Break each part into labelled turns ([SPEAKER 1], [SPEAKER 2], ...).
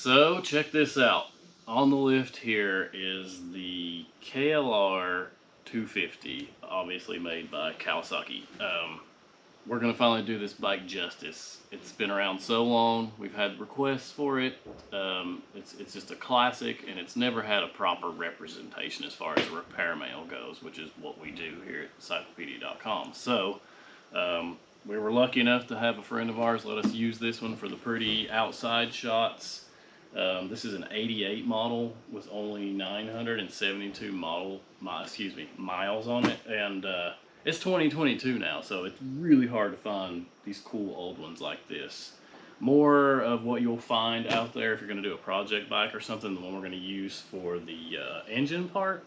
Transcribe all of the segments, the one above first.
[SPEAKER 1] So check this out. On the lift here is the KLR250, obviously made by Kawasaki. We're gonna finally do this bike justice. It's been around so long. We've had requests for it. It's just a classic, and it's never had a proper representation as far as repair mail goes, which is what we do here at Cyclopedia.com. So we were lucky enough to have a friend of ours let us use this one for the pretty outside shots. This is an 88 model with only 972 miles on it, and it's 2022 now, so it's really hard to find these cool old ones like this. More of what you'll find out there if you're going to do a project bike or something, the one we're going to use for the engine part.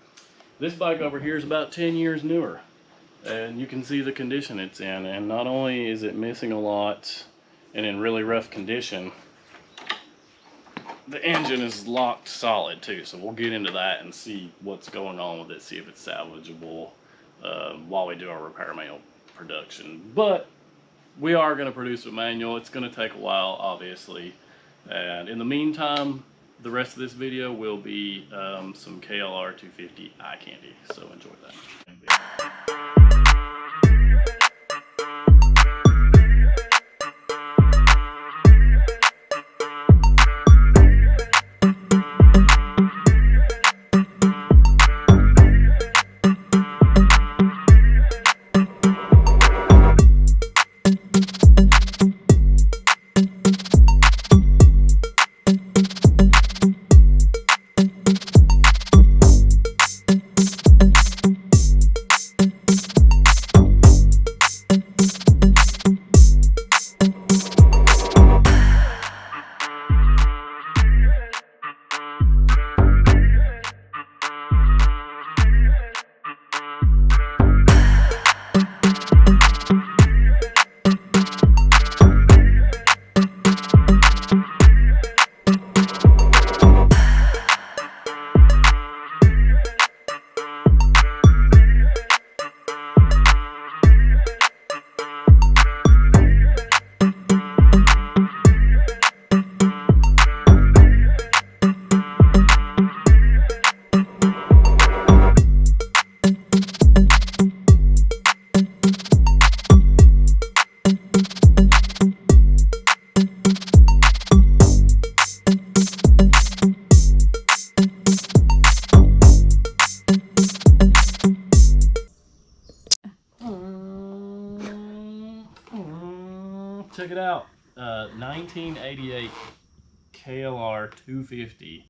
[SPEAKER 1] This bike over here is about 10 years newer, and you can see the condition it's in. And not only is it missing a lot and in really rough condition, the engine is locked solid too, so we'll get into that and see what's going on with it, see if it's salvageable while we do our repair mail production. But we are going to produce a manual. It's going to take a while, obviously, and in the meantime, the rest of this video will be some KLR250 eye candy, so enjoy that. Check it out, 1988 KLR 250